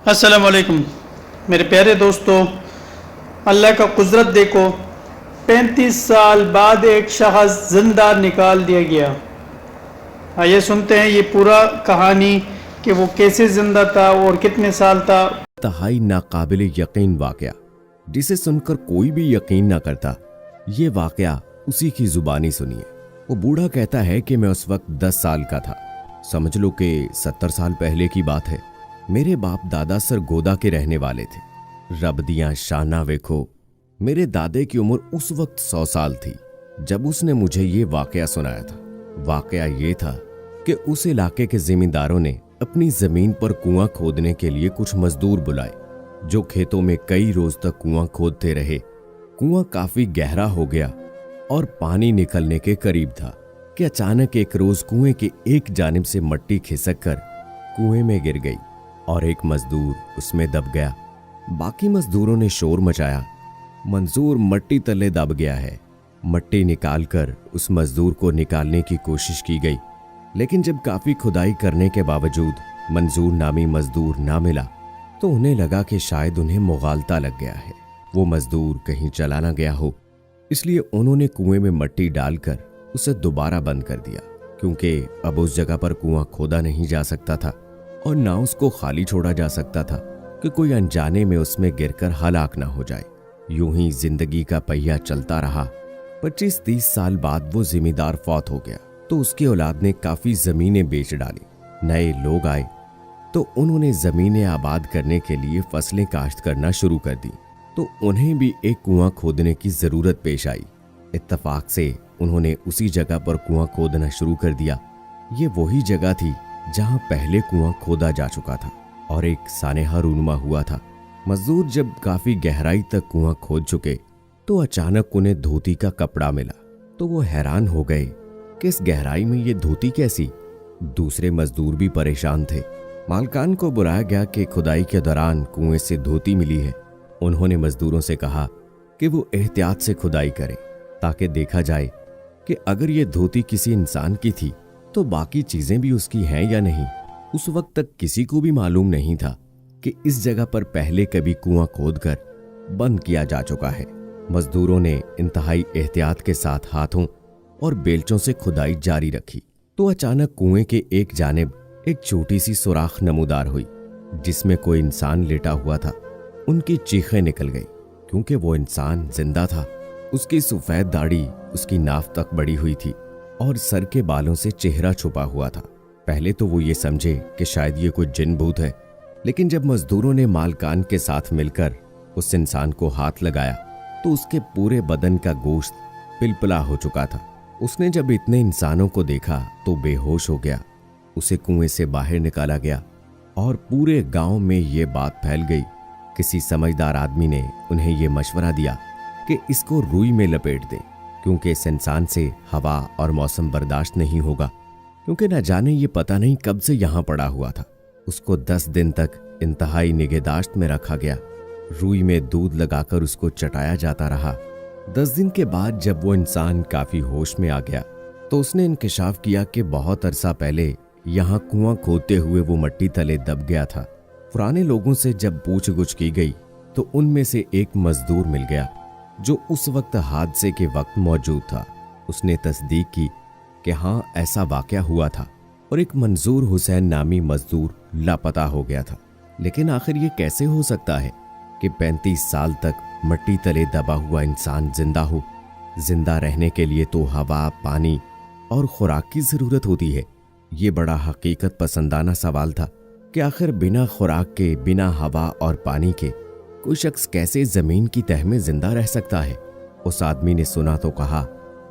अस्सलाम वालेकुम मेरे प्यारे दोस्तों। अल्लाह का कुदरत देखो, 35 साल बाद एक शख्स जिंदा निकाल दिया गया। आइए सुनते हैं ये पूरा कहानी कि वो कैसे जिंदा था और कितने साल था। इंतहाई नाकाबिल यकीन वाकया जिसे सुनकर कोई भी यकीन ना करता। ये वाकया उसी की जुबानी सुनिए। वो बूढ़ा कहता है कि मैं उस वक्त 10 साल का था। समझ लो कि 70 साल पहले की बात है। मेरे बाप दादा सरगोदा के रहने वाले थे। रब दियां शाना वेखो, मेरे दादे की उम्र उस वक्त 100 साल थी जब उसने मुझे ये वाकया सुनाया था। वाकया ये था कि उस इलाके के जिमींदारों ने अपनी जमीन पर कुआं खोदने के लिए कुछ मजदूर बुलाए, जो खेतों में कई रोज तक कुआं खोदते रहे। कुआं काफी गहरा हो गया और पानी निकलने के करीब था कि अचानक एक रोज कुएं के एक जानिब से मट्टी खिसक कर कुएं में गिर गई और एक मजदूर उसमें दब गया। बाकी मजदूरों ने शोर मचाया, मंजूर मट्टी तले दब गया है। मट्टी निकालकर उस मजदूर को निकालने की कोशिश की गई, लेकिन जब काफी खुदाई करने के बावजूद मंजूर नामी मजदूर ना मिला तो उन्हें लगा कि शायद उन्हें मुगालता लग गया है, वो मजदूर कहीं चला ना गया हो। इसलिए उन्होंने कुएं में मट्टी डालकर उसे दोबारा बंद कर दिया, क्योंकि अब उस जगह पर कुआं खोदा नहीं जा सकता था और ना उसको खाली छोड़ा जा सकता था कि कोई अनजाने में उसमें गिरकर हलाक ना हो जाए। यूं ही जिंदगी का पहिया चलता रहा। 25-30 साल बाद वो जिम्मेदार फौत हो गया तो उसकी औलाद ने काफी जमीनें बेच डाली। नए लोग आए तो उन्होंने जमीनें आबाद करने के लिए फसलें काश्त करना शुरू कर दी, तो उन्हें भी एक कुआं खोदने की जरूरत पेश आई। इत्तफाक से उन्होंने उसी जगह पर कुआं खोदना शुरू कर दिया। ये वही जगह थी जहां पहले कुआं खोदा जा चुका था और एक सानेहा रूनुमा हुआ था। मजदूर जब काफी गहराई तक कुआं खोद चुके तो अचानक उन्हें धोती का कपड़ा मिला, तो वो हैरान हो गए कि इस गहराई में ये धोती कैसी। दूसरे मजदूर भी परेशान थे। मालकान को बुलाया गया कि खुदाई के दौरान कुएं से धोती मिली है। उन्होंने मजदूरों से कहा कि वो एहतियात से खुदाई करें ताकि देखा जाए कि अगर ये धोती किसी इंसान की थी तो बाकी चीजें भी उसकी हैं या नहीं। उस वक्त तक किसी को भी मालूम नहीं था कि इस जगह पर पहले कभी कुआं खोदकर बंद किया जा चुका है। मजदूरों ने इंतहाई एहतियात के साथ हाथों और बेलचों से खुदाई जारी रखी तो अचानक कुएं के एक जानिब एक छोटी सी सुराख नमूदार हुई जिसमें कोई इंसान लेटा हुआ था। उनकी चीखें निकल गई क्योंकि वो इंसान जिंदा था। उसकी सफेद दाढ़ी उसकी नाफ तक बढ़ी हुई थी और सर के बालों से चेहरा छुपा हुआ था। पहले तो वो ये समझे कि शायद ये कोई जिन भूत है, लेकिन जब मजदूरों ने मालकान के साथ मिलकर उस इंसान को हाथ लगाया तो उसके पूरे बदन का गोश्त पिलपिला हो चुका था। उसने जब इतने इंसानों को देखा तो बेहोश हो गया। उसे कुएं से बाहर निकाला गया और पूरे गांव में ये बात फैल गई। किसी समझदार आदमी ने उन्हें ये मशवरा दिया कि इसको रुई में लपेट दें, क्योंकि इस इंसान से हवा और मौसम बर्दाश्त नहीं होगा, क्योंकि न जाने ये पता नहीं कब से यहां पड़ा हुआ था। उसको 10 दिन तक इंतहाई निगहदाश्त में रखा गया। रुई में दूध लगाकर उसको चटाया जाता रहा। 10 दिन के बाद जब वो इंसान काफी होश में आ गया तो उसने इंकिशाफ किया कि बहुत अरसा पहले यहाँ कुआं खोदते हुए वो मट्टी तले दब गया था। पुराने लोगों से जब पूछ-गुछ की गई तो उनमें से एक मजदूर मिल गया जो उस वक्त हादसे के वक्त मौजूद था। उसने तस्दीक की कि हाँ, ऐसा वाकया हुआ था और एक मंजूर हुसैन नामी मजदूर लापता हो गया था। लेकिन आखिर ये कैसे हो सकता है कि 35 साल तक मट्टी तले दबा हुआ इंसान जिंदा हो? जिंदा रहने के लिए तो हवा, पानी और खुराक की जरूरत होती है। ये बड़ा हकीकत पसंदाना सवाल था कि आखिर बिना खुराक के, बिना हवा और पानी के कोई शख्स कैसे जमीन की तह में जिंदा रह सकता है? उस आदमी ने सुना तो कहा,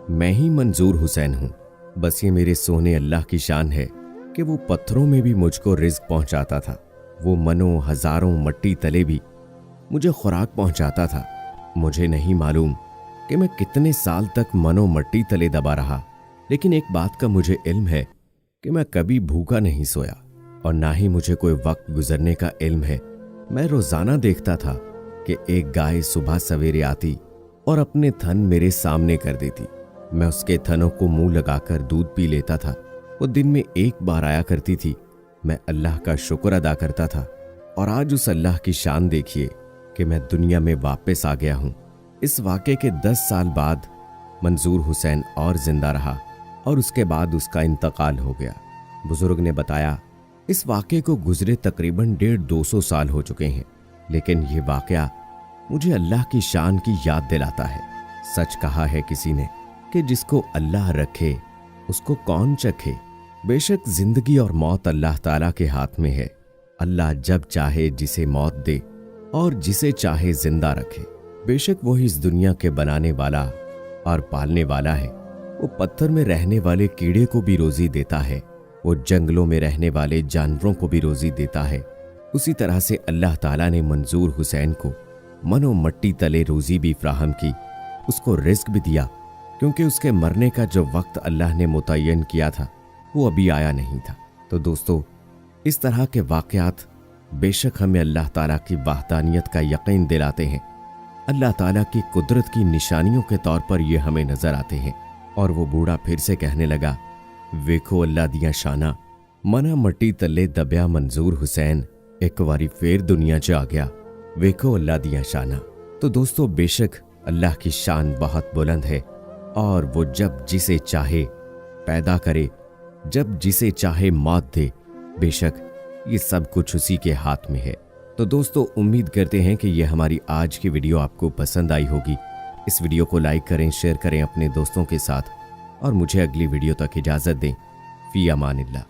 मैं ही मंजूर हुसैन हूं। बस ये मेरे सोने अल्लाह की शान है कि वो पत्थरों में भी मुझको रिज्क पहुंचाता था। वो मनों हजारों मट्टी तले भी मुझे खुराक पहुंचाता था। मुझे नहीं मालूम कि मैं कितने साल तक मनो मट्टी तले दबा रहा, लेकिन एक बात का मुझे इल्म है कि मैं कभी भूखा नहीं सोया और ना ही मुझे कोई वक्त गुजरने का इल्म है। मैं रोजाना देखता था कि एक गाय सुबह सवेरे आती और अपने थन मेरे सामने कर देती। मैं उसके थनों को मुंह लगाकर दूध पी लेता था। वो दिन में एक बार आया करती थी। मैं अल्लाह का शुक्र अदा करता था और आज उस अल्लाह की शान देखिए कि मैं दुनिया में वापस आ गया हूं। इस वाक़े के 10 साल बाद मंजूर हुसैन और जिंदा रहा और उसके बाद उसका इंतकाल हो गया। बुजुर्ग ने बताया, इस वाक़े को गुजरे तकरीबन 150-200 साल हो चुके हैं, लेकिन ये वाक़या मुझे अल्लाह की शान की याद दिलाता है। सच कहा है किसी ने कि जिसको अल्लाह रखे उसको कौन चखे। बेशक जिंदगी और मौत अल्लाह ताला के हाथ में है। अल्लाह जब चाहे जिसे मौत दे और जिसे चाहे जिंदा रखे। बेशक वही इस दुनिया के बनाने वाला और पालने वाला है। वो पत्थर में रहने वाले कीड़े को भी रोजी देता है, वो जंगलों में रहने वाले जानवरों को भी रोजी देता है। उसी तरह से अल्लाह ताला ने मंजूर हुसैन को मनो मट्टी तले रोजी भी फ्राहम की, उसको रिस्क भी दिया, क्योंकि उसके मरने का जो वक्त अल्लाह ने मुतय्यन किया था वो अभी आया नहीं था। तो दोस्तों, इस तरह के वाक़यात बेशक हमें अल्लाह ताला की वहदानियत का यकीन दिलाते हैं। अल्लाह ताला की कुदरत की निशानियों के तौर पर ये हमें नजर आते हैं। और वो बूढ़ा फिर से कहने लगा, वेखो अल्लाह दिया शाना, मना मट्टी तले दबिया मंजूर हुसैन एक बारी फिर दुनिया च आ गया। वेखो अल्लाह दिया शाना। तो दोस्तों, बेशक अल्लाह की शान बहुत बुलंद है और वो जब जिसे चाहे पैदा करे, जब जिसे चाहे मौत दे। बेशक ये सब कुछ उसी के हाथ में है। तो दोस्तों, उम्मीद करते हैं कि ये हमारी आज की वीडियो आपको पसंद आई होगी। इस वीडियो को लाइक करें, शेयर करें अपने दोस्तों के साथ और मुझे अगली वीडियो तक इजाज़त दें। फी अमानिल्लाह।